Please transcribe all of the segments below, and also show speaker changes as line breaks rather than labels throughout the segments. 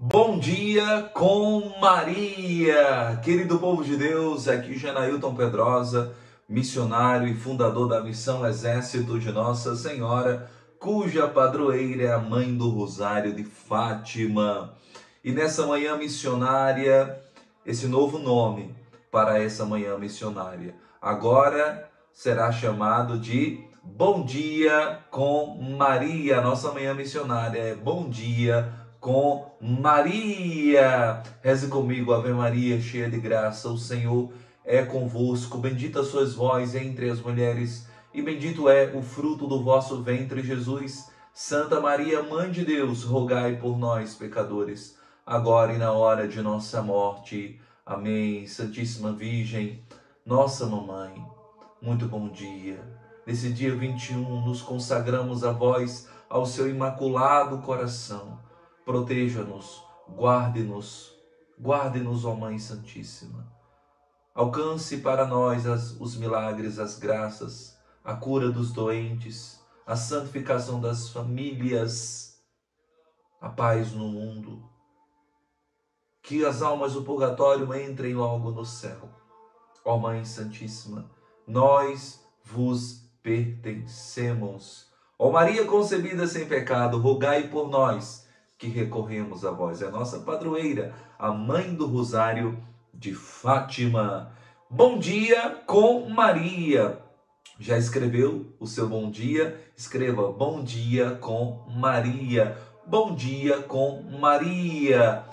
Bom dia com Maria, querido povo de Deus, aqui Janailton Pedrosa, missionário e fundador da Missão Exército de Nossa Senhora, cuja padroeira é a Mãe do Rosário de Fátima. E nessa manhã missionária, esse novo nome para essa manhã missionária, agora será chamado de Bom Dia com Maria. Nossa manhã missionária é Bom Dia com Maria. Reze comigo, Ave Maria, cheia de graça, o Senhor é convosco. Bendita sois vós entre as mulheres, e bendito é o fruto do vosso ventre, Jesus. Santa Maria, Mãe de Deus, rogai por nós, pecadores, agora e na hora de nossa morte. Amém. Santíssima Virgem, nossa mamãe, muito bom dia. Nesse dia 21, nos consagramos a vós, ao seu imaculado coração. Proteja-nos, guarde-nos, guarde-nos, ó Mãe Santíssima. Alcance para nós os milagres, as graças, a cura dos doentes, a santificação das famílias, a paz no mundo. Que as almas do purgatório entrem logo no céu. Ó Mãe Santíssima, nós vos pertencemos. Ó Maria concebida sem pecado, rogai por nós que recorremos a vós. É a nossa padroeira, a Mãe do Rosário de Fátima. Bom dia com Maria. Já escreveu o seu bom dia? Escreva Bom Dia com Maria. Bom dia com Maria.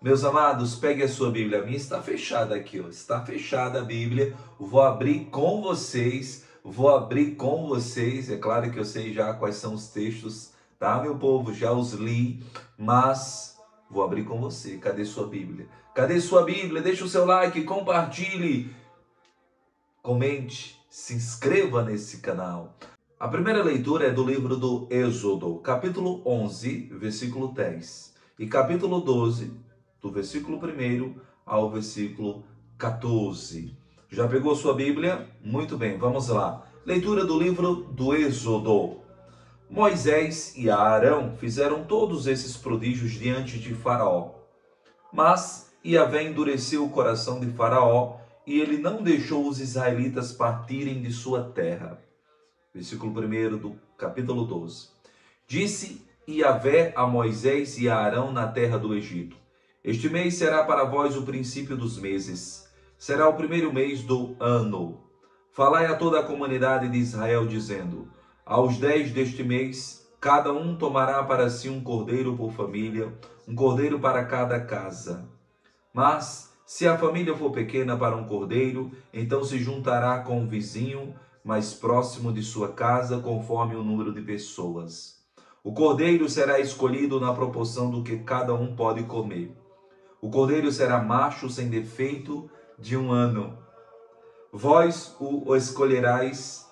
Meus amados, pegue a sua Bíblia. A minha está fechada aqui, ó. Está fechada a Bíblia. Vou abrir com vocês. É claro que eu sei já quais são os textos, tá, meu povo? Já os li, mas vou abrir com você. Cadê sua Bíblia? Cadê sua Bíblia? Deixa o seu like, compartilhe, comente, se inscreva nesse canal. A primeira leitura é do livro do Êxodo, capítulo 11, versículo 10. E capítulo 12, do versículo 1 ao versículo 14. Já pegou sua Bíblia? Muito bem, vamos lá. Leitura do livro do Êxodo. Moisés e Arão fizeram todos esses prodígios diante de Faraó. Mas Yahvé endureceu o coração de Faraó e ele não deixou os israelitas partirem de sua terra. Versículo 1 do capítulo 12. Disse Yahvé a Moisés e a Arão na terra do Egito: Este mês será para vós o princípio dos meses. Será o primeiro mês do ano. Falai a toda a comunidade de Israel, dizendo: Aos 10 deste mês, cada um tomará para si um cordeiro por família, um cordeiro para cada casa. Mas, se a família for pequena para um cordeiro, então se juntará com o vizinho mais próximo de sua casa, conforme o número de pessoas. O cordeiro será escolhido na proporção do que cada um pode comer. O cordeiro será macho sem defeito de 1 ano. Vós o escolherás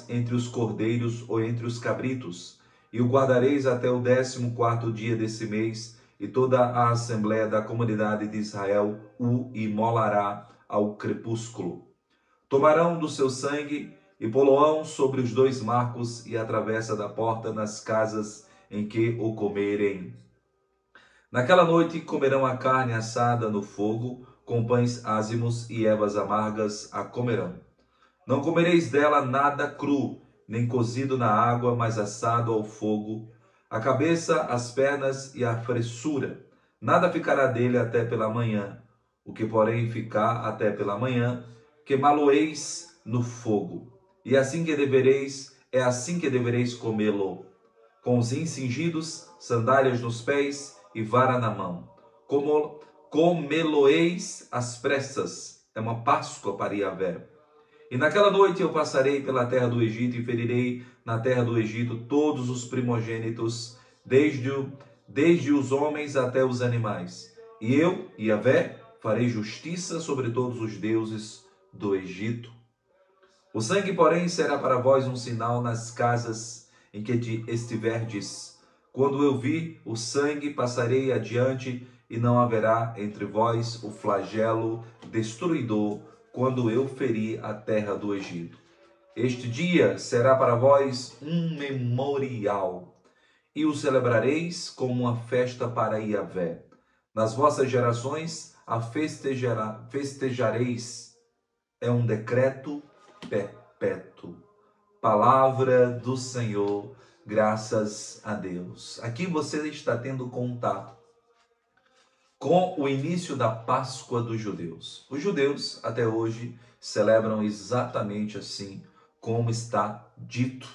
entre os cordeiros ou entre os cabritos, e o guardareis até o 14º dia desse mês, e toda a assembléia da comunidade de Israel o imolará ao crepúsculo. Tomarão do seu sangue e poloão sobre os 2 marcos e a travessa da porta nas casas em que o comerem. Naquela noite comerão a carne assada no fogo, com pães ázimos e ervas amargas a comerão. Não comereis dela nada cru, nem cozido na água, mas assado ao fogo, a cabeça, as pernas e a fressura. Nada ficará dele até pela manhã. O que, porém, ficar até pela manhã, queimá-lo-eis no fogo. E assim que devereis comê-lo, com os cingidos, sandálias nos pés e vara na mão. Comê-lo-eis às pressas. É uma Páscoa para Yahvé. E naquela noite eu passarei pela terra do Egito e ferirei na terra do Egito todos os primogênitos, desde os homens até os animais. E eu, Yahvé, farei justiça sobre todos os deuses do Egito. O sangue, porém, será para vós um sinal nas casas em que estiverdes. Quando eu vi o sangue, passarei adiante, e não haverá entre vós o flagelo destruidor, quando eu ferir a terra do Egito. Este dia será para vós um memorial. e o celebrareis como uma festa para Yahvé. Nas vossas gerações a festejareis. É um decreto perpétuo. Palavra do Senhor, graças a Deus. Aqui você está tendo contato com o início da Páscoa dos judeus. Os judeus, até hoje, celebram exatamente assim como está dito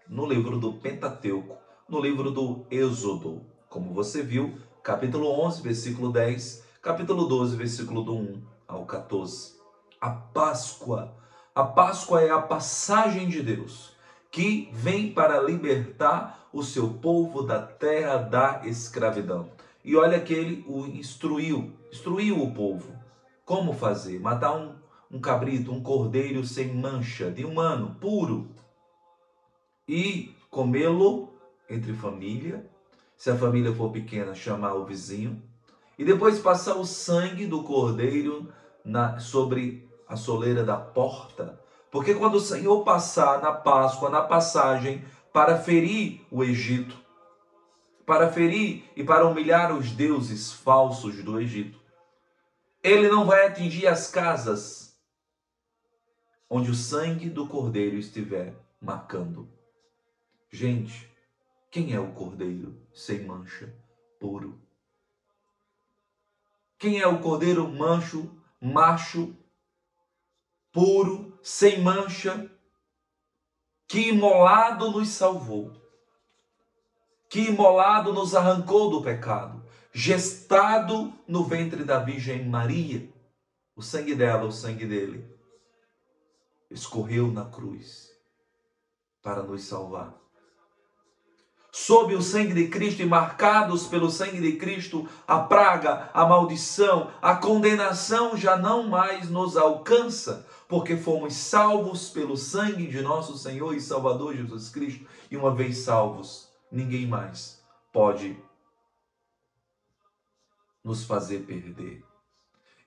no livro do Pentateuco, no livro do Êxodo. Como você viu, capítulo 11, versículo 10, capítulo 12, versículo do 1 ao 14. A Páscoa. A Páscoa é a passagem de Deus que vem para libertar o seu povo da terra da escravidão. E olha que ele o instruiu o povo. Como fazer? Matar um cabrito, um cordeiro sem mancha, de um ano, puro. E comê-lo entre família. Se a família for pequena, chamar o vizinho. E depois passar o sangue do cordeiro sobre a soleira da porta. Porque quando o Senhor passar na Páscoa, na passagem, para ferir o Egito, para ferir e para humilhar os deuses falsos do Egito, ele não vai atingir as casas onde o sangue do cordeiro estiver marcando. Gente, quem é o cordeiro sem mancha, puro? Quem é o cordeiro macho, puro, sem mancha, que imolado nos salvou, que imolado nos arrancou do pecado, gestado no ventre da Virgem Maria? O sangue dela, o sangue dele, escorreu na cruz para nos salvar. Sob o sangue de Cristo e marcados pelo sangue de Cristo, a praga, a maldição, a condenação já não mais nos alcança, porque fomos salvos pelo sangue de nosso Senhor e Salvador Jesus Cristo. E uma vez salvos, ninguém mais pode nos fazer perder.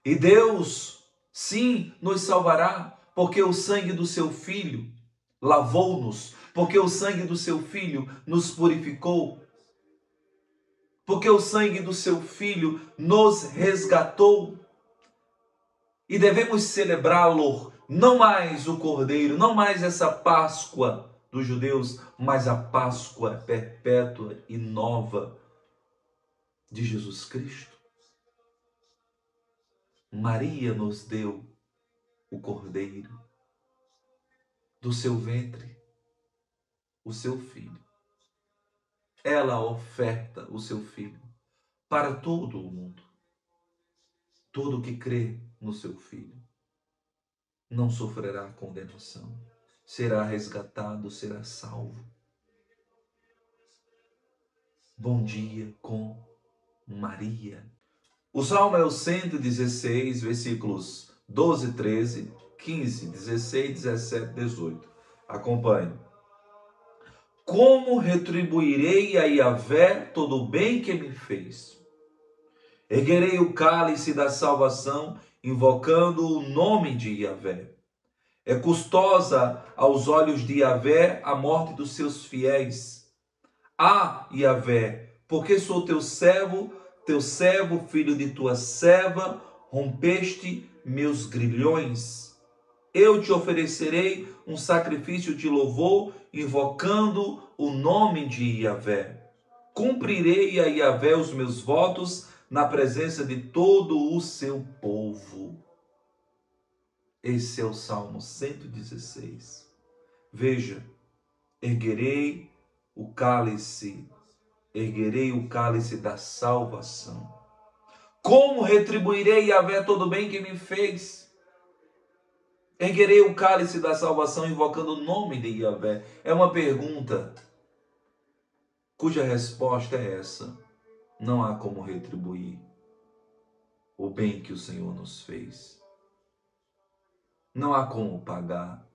E Deus, sim, nos salvará, porque o sangue do seu Filho lavou-nos, porque o sangue do seu Filho nos purificou, porque o sangue do seu Filho nos resgatou. E devemos celebrá-lo, não mais o Cordeiro, não mais essa Páscoa dos judeus, mas a Páscoa perpétua e nova de Jesus Cristo. Maria nos deu o Cordeiro do seu ventre, o seu Filho. Ela oferta o seu Filho para todo o mundo. Todo que crê no seu Filho não sofrerá condenação, será resgatado, será salvo. Bom dia com Maria. O Salmo é o 116, versículos 12, 13, 15, 16, 17, 18. Acompanhe. Como retribuirei a Yahvé todo o bem que me fez? Erguerei o cálice da salvação, invocando o nome de Yahvé. É custosa aos olhos de Yahvé a morte dos seus fiéis. Ah, Yahvé, porque sou teu servo, filho de tua serva, rompeste meus grilhões. Eu te oferecerei um sacrifício de louvor, invocando o nome de Yahvé. Cumprirei a Yahvé os meus votos na presença de todo o seu povo. Esse é o Salmo 116. Veja, erguerei o cálice da salvação. Como retribuirei a Yahvé todo o bem que me fez? Erguerei o cálice da salvação invocando o nome de Yahvé. É uma pergunta cuja resposta é essa. Não há como retribuir o bem que o Senhor nos fez. Não há como pagar,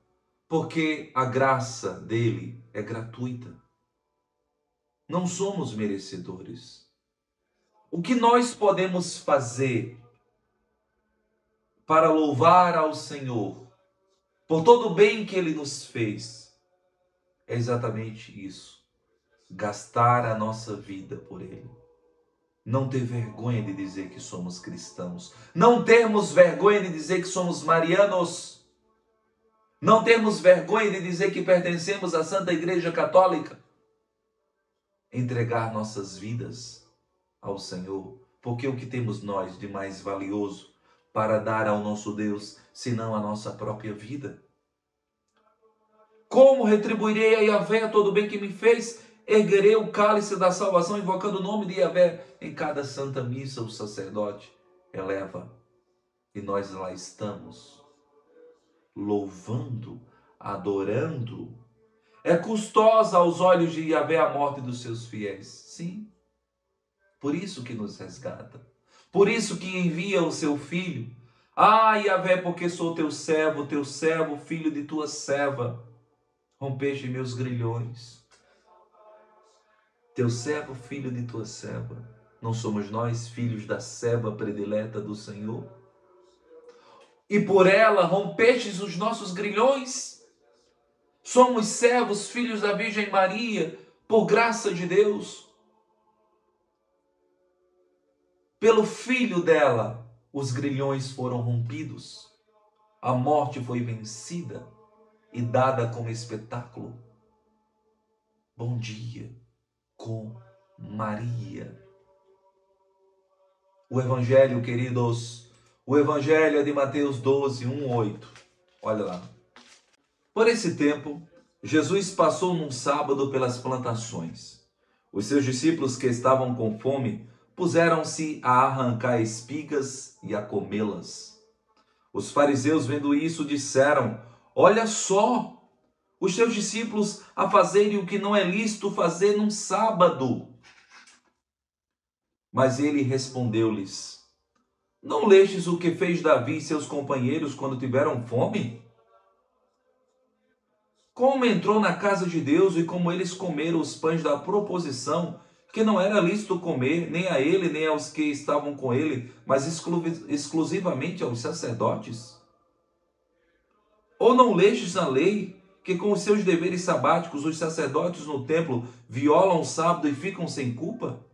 porque a graça dele é gratuita. Não somos merecedores. O que nós podemos fazer para louvar ao Senhor por todo o bem que ele nos fez é exatamente isso. gastar a nossa vida por Ele. Não ter vergonha de dizer que somos cristãos. Não termos vergonha de dizer que somos marianos. Não termos vergonha de dizer que pertencemos à Santa Igreja Católica. Entregar nossas vidas ao Senhor. Porque o que temos nós de mais valioso para dar ao nosso Deus, senão a nossa própria vida? Como retribuirei a Yahvé todo o bem que me fez? Erguerei o cálice da salvação, invocando o nome de Yahvé. Em cada santa missa, o sacerdote eleva. E nós lá estamos, louvando, adorando. É custosa aos olhos de Yahvé a morte dos seus fiéis. Sim, por isso que nos resgata. Por isso que envia o seu Filho. Ah, Yahvé, porque sou teu servo, filho de tua serva. Rompeste meus grilhões. Teu servo, filho de tua serva. Não somos nós filhos da serva predileta do Senhor? E por ela rompestes os nossos grilhões? Somos servos, filhos da Virgem Maria, por graça de Deus. Pelo filho dela, os grilhões foram rompidos. A morte foi vencida e dada como espetáculo. Bom dia com Maria. O Evangelho, queridos, o Evangelho é de Mateus 12, 1, 8. Olha lá. Por esse tempo, Jesus passou num sábado pelas plantações. Os seus discípulos que estavam com fome puseram-se a arrancar espigas e a comê-las. Os fariseus, vendo isso, disseram: olha só, os seus discípulos a fazerem o que não é lícito fazer num sábado. Mas ele respondeu-lhes: não lestes o que fez Davi e seus companheiros quando tiveram fome? Como entrou na casa de Deus e como eles comeram os pães da proposição, que não era lícito comer, nem a ele, nem aos que estavam com ele, mas exclusivamente aos sacerdotes? Ou não lestes na lei que com os seus deveres sabáticos os sacerdotes no templo violam o sábado e ficam sem culpa?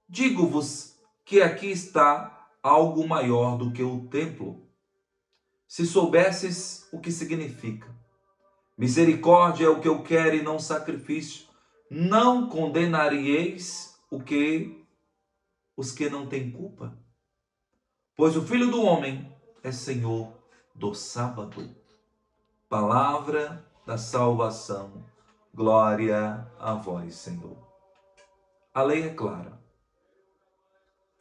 Digo-vos que aqui está algo maior do que o templo. Se soubesses o que significa: misericórdia é o que eu quero e não sacrifício, não condenaríeis os que não têm culpa? Pois o Filho do Homem é Senhor do sábado. Palavra da salvação. Glória a vós, Senhor. A lei é clara.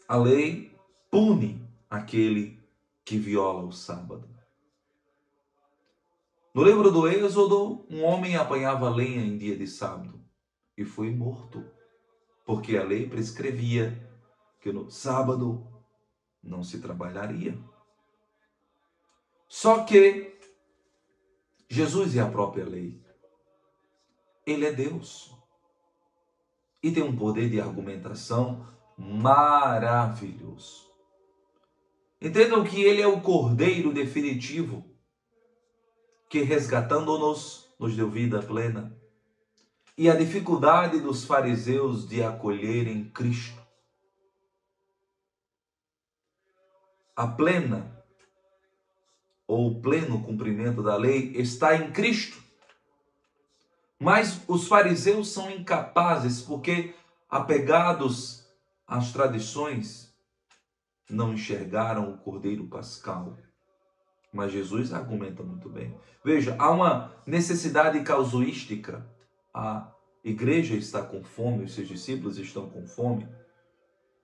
A lei pune aquele que viola o sábado. No livro do Êxodo, um homem apanhava lenha em dia de sábado e foi morto, porque a lei prescrevia que no sábado não se trabalharia. Só que Jesus é a própria lei. Ele é Deus. E tem um poder de argumentação maravilhoso. Entendam que ele é o Cordeiro definitivo, que resgatando-nos, nos deu vida plena. E a dificuldade dos fariseus de acolherem Cristo. A plena ou o pleno cumprimento da lei está em Cristo. Mas os fariseus são incapazes, porque apegados às tradições, não enxergaram o Cordeiro Pascal. Mas Jesus argumenta muito bem. Veja, há uma necessidade casuística. A igreja está com fome, os seus discípulos estão com fome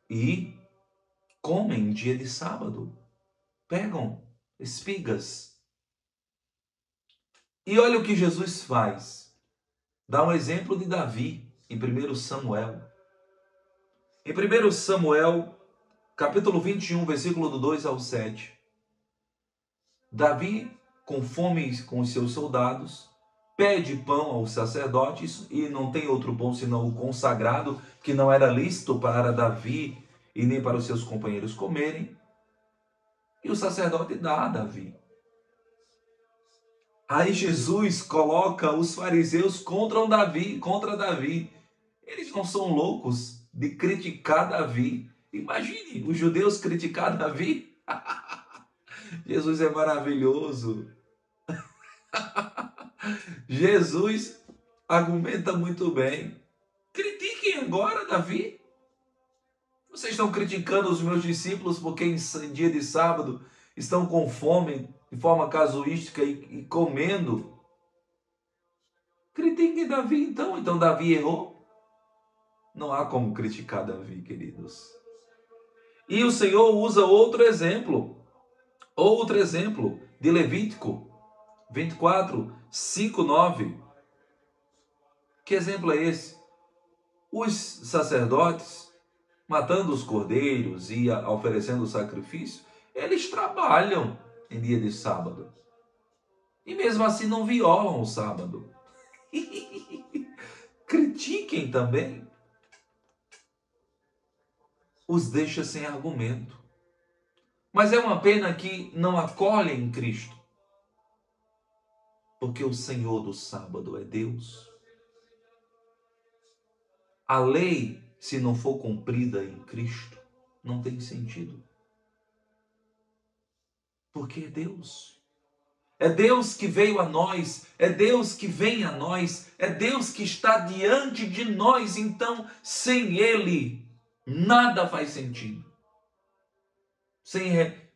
e comem em dia de sábado. Pegam espigas. E olha o que Jesus faz. Dá um exemplo de Davi em 1 Samuel. Em 1 Samuel, capítulo 21, versículo do 2 ao 7. Davi, com fome com os seus soldados, pede pão aos sacerdotes e não tem outro pão senão o consagrado, que não era lícito para Davi e nem para os seus companheiros comerem. E o sacerdote dá a Davi. Aí Jesus coloca os fariseus contra Davi. Eles não são loucos de criticar Davi. Imagine os judeus criticar Davi. Jesus é maravilhoso. Jesus argumenta muito bem. Critiquem agora Davi. Vocês estão criticando os meus discípulos porque em dia de sábado estão com fome, de forma casuística e comendo. Critiquem Davi então. Então Davi errou. Não há como criticar Davi, queridos. E o Senhor usa outro exemplo de Levítico 24, 5, 9. Que exemplo é esse? Os sacerdotes, matando os cordeiros e oferecendo o sacrifício, eles trabalham em dia de sábado. E mesmo assim não violam o sábado. Critiquem também. Os deixa sem argumento. Mas é uma pena que não acolhem Cristo. Porque o Senhor do sábado é Deus. A lei, se não for cumprida em Cristo, não tem sentido. Porque é Deus. É Deus que veio a nós, é Deus que vem a nós, é Deus que está diante de nós. Então, sem Ele, nada faz sentido.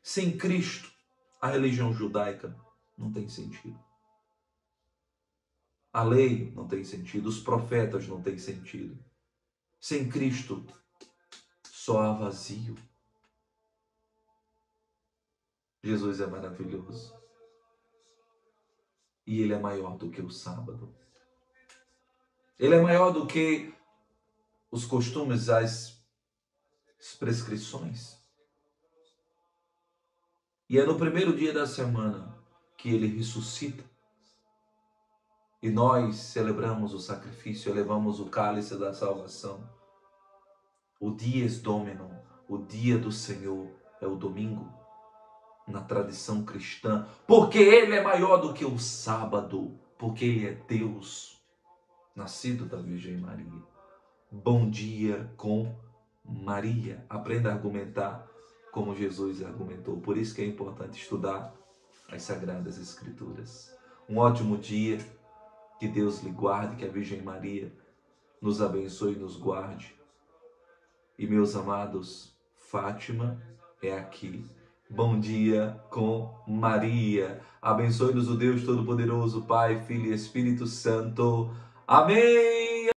Sem Cristo, a religião judaica não tem sentido. A lei não tem sentido, os profetas não têm sentido. Sem Cristo, só há vazio. Jesus é maravilhoso. E Ele é maior do que o sábado. Ele é maior do que os costumes, as prescrições. E é no primeiro dia da semana que Ele ressuscita. E nós celebramos o sacrifício, elevamos o cálice da salvação. O Dies Domini, o dia do Senhor, é o domingo, na tradição cristã, porque Ele é maior do que o sábado, porque Ele é Deus, nascido da Virgem Maria. Bom dia com Maria. Aprenda a argumentar como Jesus argumentou. Por isso que é importante estudar as Sagradas Escrituras. Um ótimo dia, que Deus lhe guarde, que a Virgem Maria nos abençoe e nos guarde. E meus amados, Fátima é aqui. Bom dia com Maria. Abençoe-nos o Deus Todo-Poderoso, Pai, Filho e Espírito Santo. Amém!